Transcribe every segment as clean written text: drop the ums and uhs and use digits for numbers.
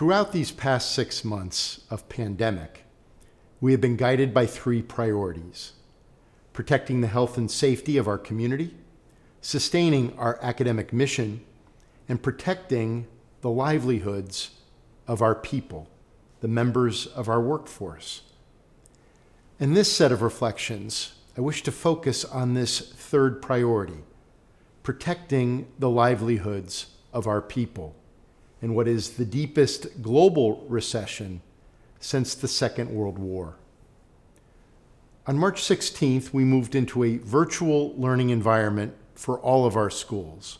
Throughout these past 6 months of pandemic, we have been guided by 3 priorities: protecting the health and safety of our community, sustaining our academic mission, and protecting the livelihoods of our people, the members of our workforce. In this set of reflections, I wish to focus on this 3rd priority, protecting the livelihoods of our people in what is the deepest global recession since the Second World War. On March 16th, we moved into a virtual learning environment for all of our schools.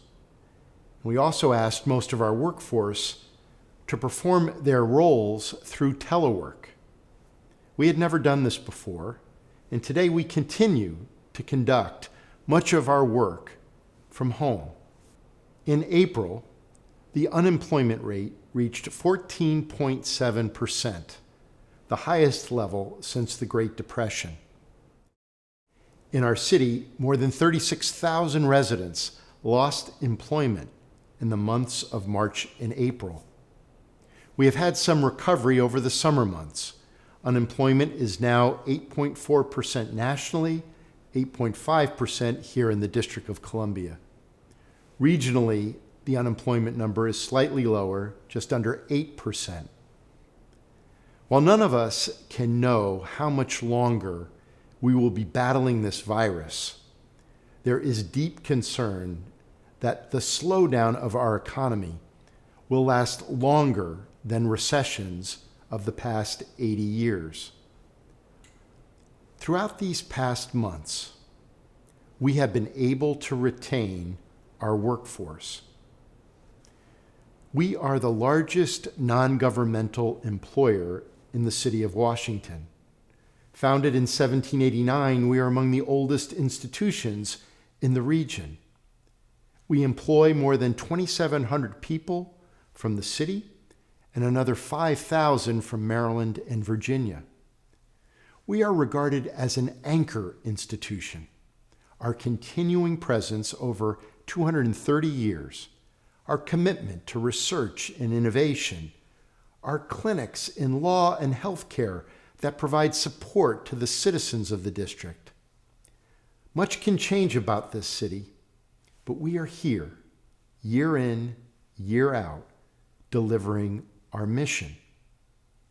We also asked most of our workforce to perform their roles through telework. We had never done this before, and today we continue to conduct much of our work from home. In April, the unemployment rate reached 14.7%, the highest level since the Great Depression. In our city, more than 36,000 residents lost employment in the months of March and April. We have had some recovery over the summer months. Unemployment is now 8.4% nationally, 8.5% here in the District of Columbia. Regionally, the unemployment number is slightly lower, just under 8%. While none of us can know how much longer we will be battling this virus, there is deep concern that the slowdown of our economy will last longer than recessions of the past 80 years. Throughout these past months, we have been able to retain our workforce. We are the largest non-governmental employer in the city of Washington. Founded in 1789, we are among the oldest institutions in the region. We employ more than 2,700 people from the city and another 5,000 from Maryland and Virginia. We are regarded as an anchor institution. Our continuing presence over 230 years, our commitment to research and innovation, our clinics in law and healthcare that provide support to the citizens of the district. Much can change about this city, but we are here, year in, year out, delivering our mission.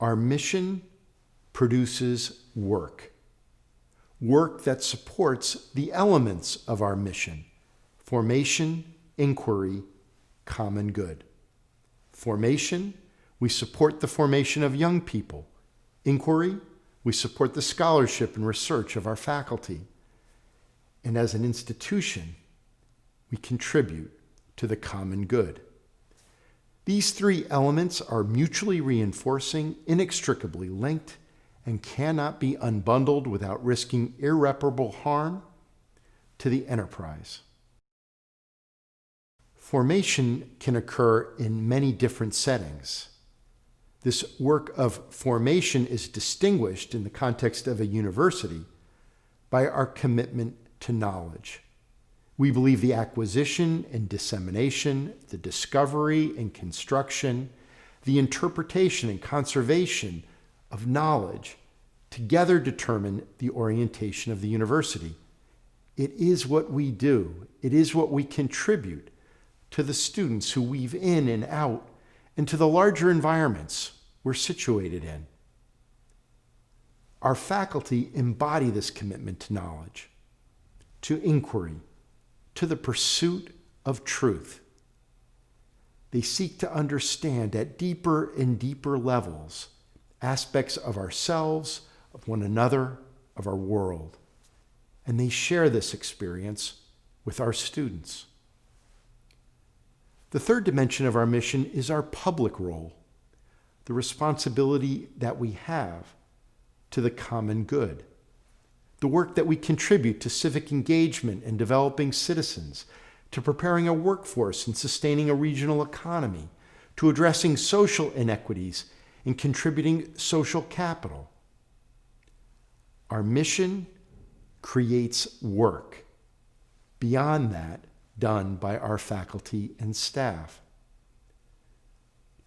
Our mission produces work that supports the elements of our mission: formation, inquiry, common good. Formation, we support the formation of young people. Inquiry, we support the scholarship and research of our faculty. And as an institution, we contribute to the common good. These 3 elements are mutually reinforcing, inextricably linked, and cannot be unbundled without risking irreparable harm to the enterprise. Formation can occur in many different settings. This work of formation is distinguished in the context of a university by our commitment to knowledge. We believe the acquisition and dissemination, the discovery and construction, the interpretation and conservation of knowledge together determine the orientation of the university. It is what we do. It is what we contribute to the students who weave in and out and to the larger environments we're situated in. Our faculty embody this commitment to knowledge, to inquiry, to the pursuit of truth. They seek to understand at deeper and deeper levels aspects of ourselves, of one another, of our world. And they share this experience with our students. The 3rd dimension of our mission is our public role, the responsibility that we have to the common good, the work that we contribute to civic engagement and developing citizens, to preparing a workforce and sustaining a regional economy, to addressing social inequities and contributing social capital. Our mission creates work beyond that done by our faculty and staff.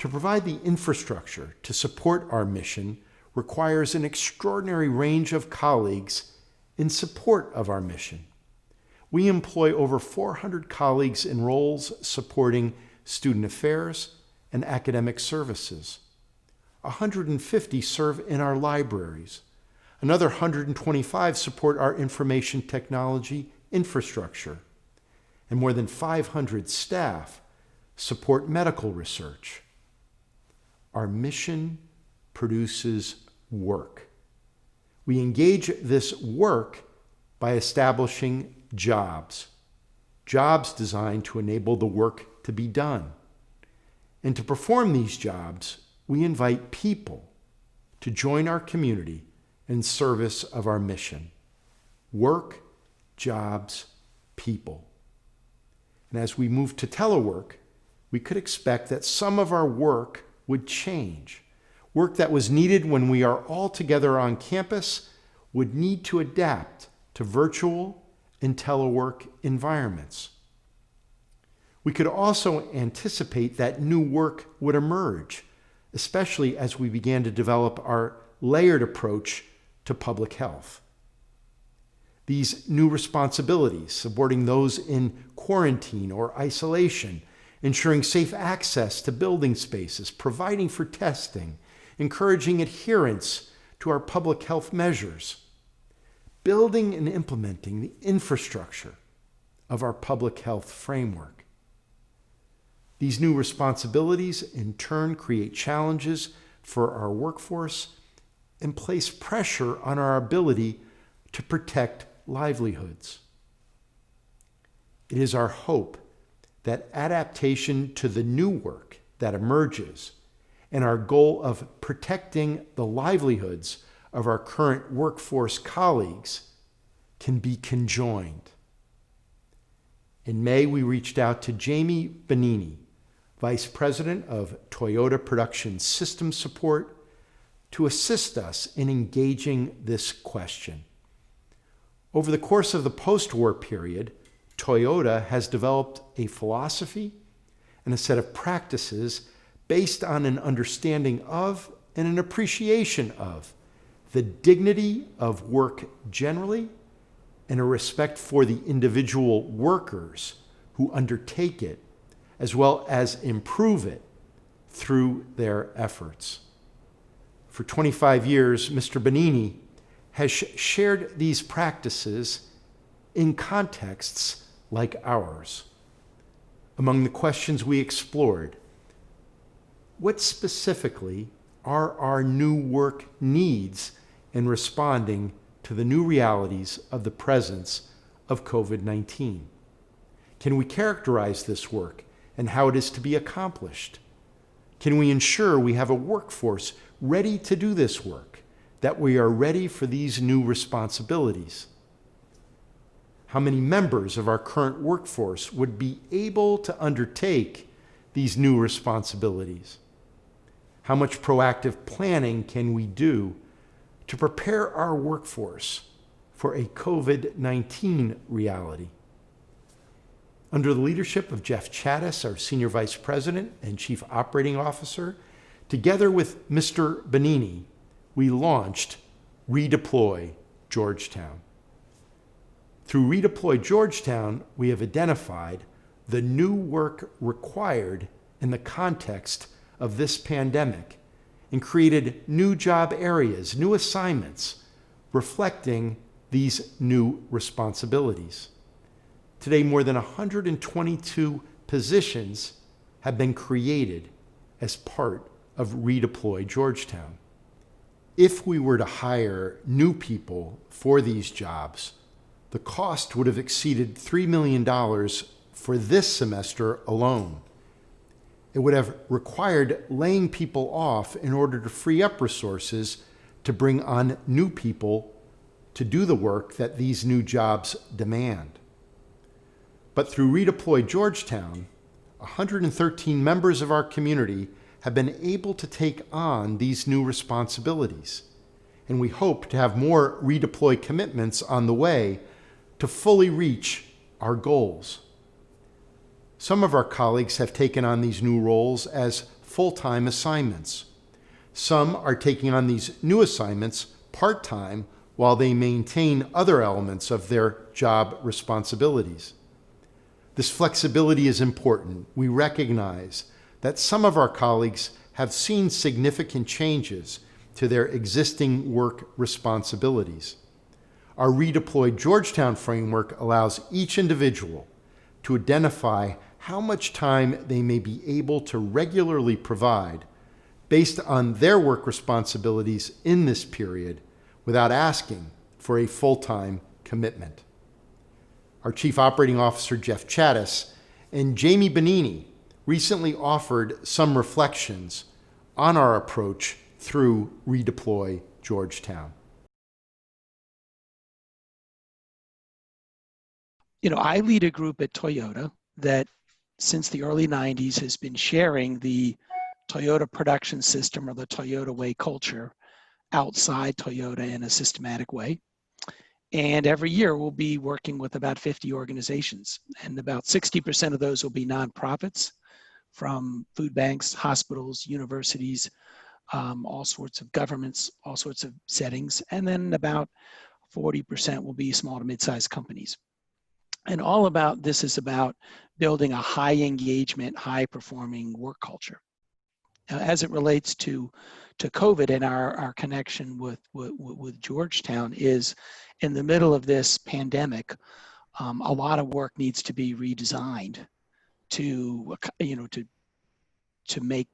To provide the infrastructure to support our mission requires an extraordinary range of colleagues in support of our mission. We employ over 400 colleagues in roles supporting student affairs and academic services. 150 serve in our libraries. Another 125 support our information technology infrastructure. And more than 500 staff support medical research. Our mission produces work. We engage this work by establishing jobs designed to enable the work to be done. And to perform these jobs, we invite people to join our community in service of our mission. Work, jobs, people. And as we move to telework, we could expect that some of our work would change. Work that was needed when we are all together on campus would need to adapt to virtual and telework environments. We could also anticipate that new work would emerge, especially as we began to develop our layered approach to public health. These new responsibilities, supporting those in quarantine or isolation, ensuring safe access to building spaces, providing for testing, encouraging adherence to our public health measures, building and implementing the infrastructure of our public health framework. These new responsibilities in turn create challenges for our workforce and place pressure on our ability to protect livelihoods. It is our hope that adaptation to the new work that emerges and our goal of protecting the livelihoods of our current workforce colleagues can be conjoined. In May, we reached out to Jamie Bonini, Vice President of Toyota Production Systems Support, to assist us in engaging this question. Over the course of the post-war period, Toyota has developed a philosophy and a set of practices based on an understanding of and an appreciation of the dignity of work generally and a respect for the individual workers who undertake it, as well as improve it through their efforts. For 25 years, Mr. Bonini has shared these practices in contexts like ours. Among the questions we explored, what specifically are our new work needs in responding to the new realities of the presence of COVID-19? Can we characterize this work and how it is to be accomplished? Can we ensure we have a workforce ready to do this work, that we are ready for these new responsibilities? How many members of our current workforce would be able to undertake these new responsibilities? How much proactive planning can we do to prepare our workforce for a COVID-19 reality? Under the leadership of Jeff Chattis, our Senior Vice President and Chief Operating Officer, together with Mr. Bonini, we launched ReDeploy Georgetown. Through ReDeploy Georgetown, we have identified the new work required in the context of this pandemic and created new job areas, new assignments, reflecting these new responsibilities. Today, more than 122 positions have been created as part of ReDeploy Georgetown. If we were to hire new people for these jobs, the cost would have exceeded $3 million for this semester alone. It would have required laying people off in order to free up resources to bring on new people to do the work that these new jobs demand. But through ReDeploy Georgetown, 113 members of our community have been able to take on these new responsibilities, and we hope to have more ReDeploy commitments on the way to fully reach our goals. Some of our colleagues have taken on these new roles as full-time assignments. Some are taking on these new assignments part-time while they maintain other elements of their job responsibilities. This flexibility is important. We recognize that some of our colleagues have seen significant changes to their existing work responsibilities. Our ReDeploy Georgetown framework allows each individual to identify how much time they may be able to regularly provide based on their work responsibilities in this period without asking for a full-time commitment. Our Chief Operating Officer, Jeff Chattis, and Jamie Bonini recently offered some reflections on our approach through ReDeploy Georgetown. I lead a group at Toyota that since the early 90s has been sharing the Toyota production system, or the Toyota way culture, outside Toyota in a systematic way. And every year we'll be working with about 50 organizations, and about 60% of those will be nonprofits, from food banks, hospitals, universities, all sorts of governments, all sorts of settings. And then about 40% will be small to mid-sized companies. And all about this is about building a high engagement, high performing work culture. Now, as it relates to COVID and our connection with Georgetown, is in the middle of this pandemic, a lot of work needs to be redesigned to make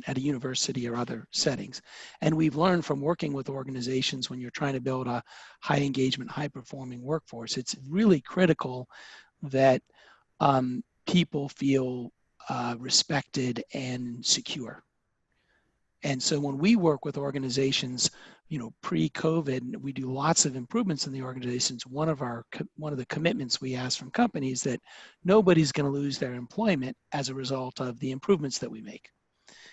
at a university or other settings. And we've learned from working with organizations, when you're trying to build a high engagement, high performing workforce, it's really critical that people feel respected and secure. And so when we work with organizations, pre-COVID, we do lots of improvements in the organizations. One of the commitments we ask from companies that nobody's going to lose their employment as a result of the improvements that we make.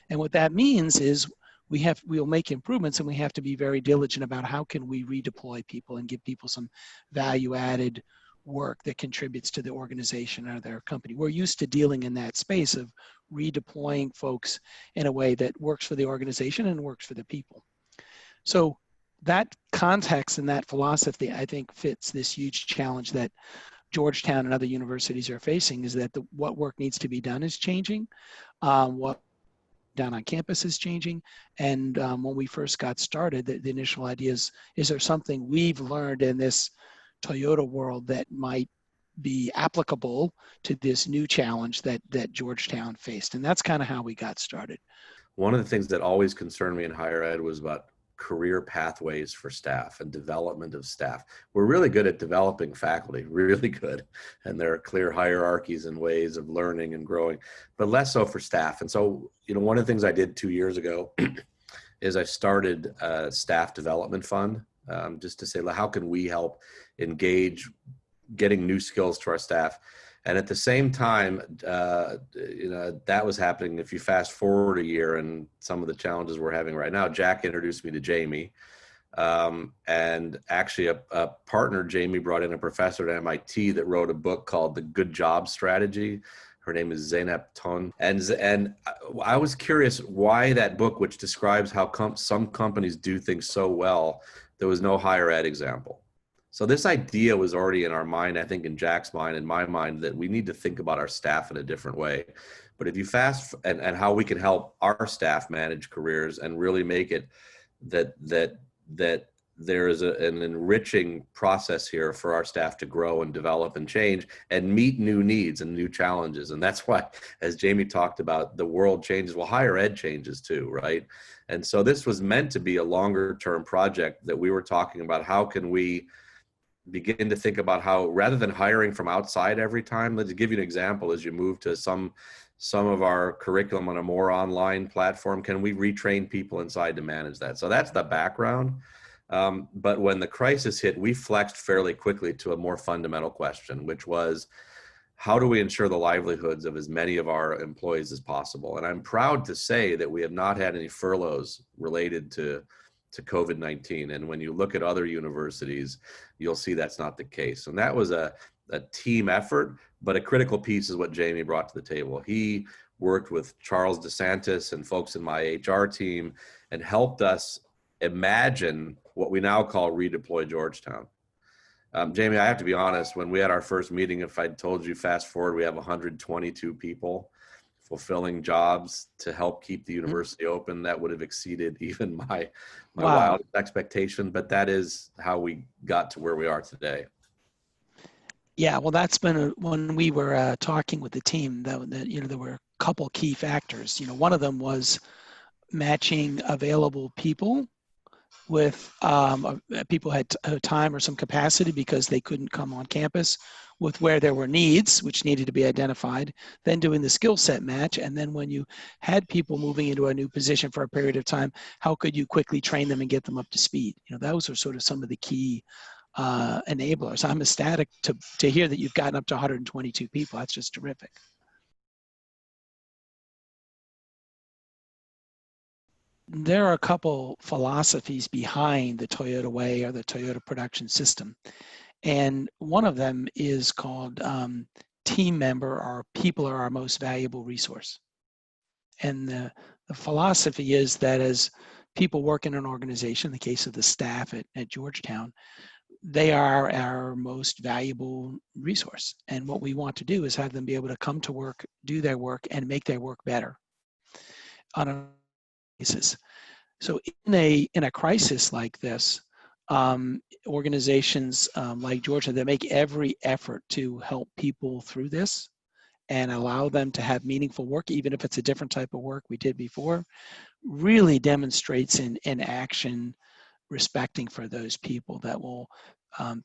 And what that means is we'll make improvements, and we have to be very diligent about how can we redeploy people and give people some value-added work that contributes to the organization or their company. We're used to dealing in that space of redeploying folks in a way that works for the organization and works for the people. So that context and that philosophy, I think, fits this huge challenge that Georgetown and other universities are facing, is that what work needs to be done is changing. What down on campus is changing. And when we first got started, the initial idea is there something we've learned in this Toyota world that might be applicable to this new challenge that Georgetown faced? And that's kind of how we got started. One of the things that always concerned me in higher ed was about career pathways for staff and development of staff. We're really good at developing faculty, really good. And there are clear hierarchies and ways of learning and growing, but less so for staff. And so, one of the things I did 2 years ago is I started a staff development fund, just to say, how can we help engage getting new skills to our staff? And at the same time, that was happening. If you fast forward a year and some of the challenges we're having right now, Jack introduced me to Jamie. And actually a partner, Jamie, brought in a professor at MIT that wrote a book called The Good Job Strategy. Her name is Zeynep Ton. And I was curious why that book, which describes how some companies do things so well, there was no higher ed example. So this idea was already in our mind, I think in Jack's mind, in my mind, that we need to think about our staff in a different way. But if you and how we can help our staff manage careers and really make it that there is an enriching process here for our staff to grow and develop and change and meet new needs and new challenges. And that's why, as Jamie talked about, the world changes. Well, higher ed changes too, right? And so this was meant to be a longer term project that we were talking about. How can we begin to think about how, rather than hiring from outside every time, let's give you an example. As you move to some of our curriculum on a more online platform, can we retrain people inside to manage that? So that's the background. But when the crisis hit, we flexed fairly quickly to a more fundamental question, which was, how do we ensure the livelihoods of as many of our employees as possible? And I'm proud to say that we have not had any furloughs related to COVID-19. And when you look at other universities, you'll see that's not the case. And that was a team effort, but a critical piece is what Jamie brought to the table. He worked with Charles DeSantis and folks in my HR team and helped us imagine what we now call ReDeploy Georgetown. Jamie, I have to be honest, when we had our first meeting, if I'd told you fast forward, we have 122 people fulfilling jobs to help keep the university open, that would have exceeded even my Wow. wildest expectation, but that is how we got to where we are today. Yeah, well, that's been when we were talking with the team that there were a couple key factors. One of them was matching available people with people who had time or some capacity because they couldn't come on campus, with where there were needs which needed to be identified, then doing the skill set match, and then when you had people moving into a new position for a period of time, how could you quickly train them and get them up to speed? Those are sort of some of the key enablers. I'm ecstatic to hear that you've gotten up to 122 people. That's just terrific. There are a couple philosophies behind the Toyota Way or the Toyota production system. And one of them is called team member, or people are our most valuable resource. And the philosophy is that as people work in an organization, in the case of the staff at Georgetown, they are our most valuable resource. And what we want to do is have them be able to come to work, do their work, and make their work better on a basis. So in a crisis like this, organizations like Georgetown, they make every effort to help people through this and allow them to have meaningful work, even if it's a different type of work we did before, really demonstrates in action respecting for those people that will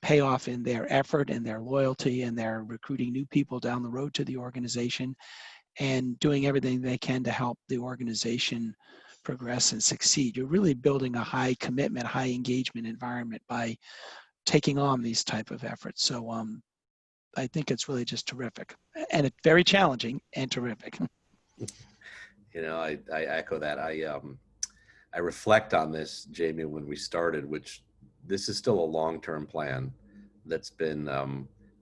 pay off in their effort and their loyalty and their recruiting new people down the road to the organization and doing everything they can to help the organization progress and succeed. You're really building a high commitment, high engagement environment by taking on these type of efforts. So I think it's really just terrific, and it's very challenging and terrific. I echo that. I reflect on this, Jamie, when we started, which this is still a long-term plan that's been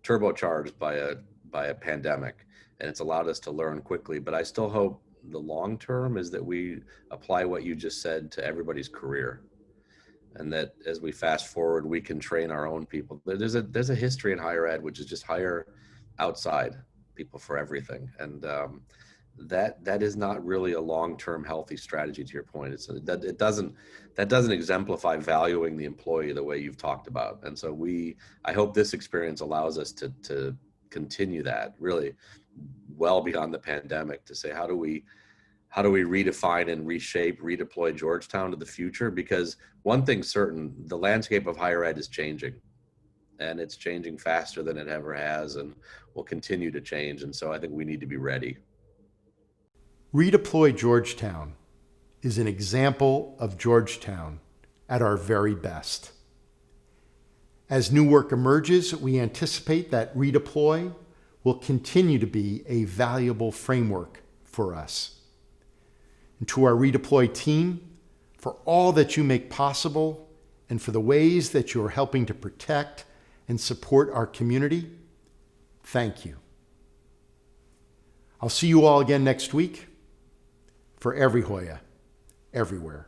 turbocharged by a pandemic, and it's allowed us to learn quickly. But I still hope the long term is that we apply what you just said to everybody's career, and that as we fast forward, we can train our own people. There's a history in higher ed which is just hire outside people for everything, and that is not really a long-term healthy strategy. To your point, that doesn't exemplify valuing the employee the way you've talked about. And so I hope this experience allows us to continue that really well beyond the pandemic, to say how do we redefine and reshape, redeploy Georgetown to the future? Because one thing's certain, the landscape of higher ed is changing, and it's changing faster than it ever has, and will continue to change. And so I think we need to be ready. ReDeploy Georgetown is an example of Georgetown at our very best. As new work emerges, we anticipate that ReDeploy will continue to be a valuable framework for us. And to our ReDeploy team, for all that you make possible and for the ways that you are helping to protect and support our community, thank you. I'll see you all again next week. For every Hoya, everywhere.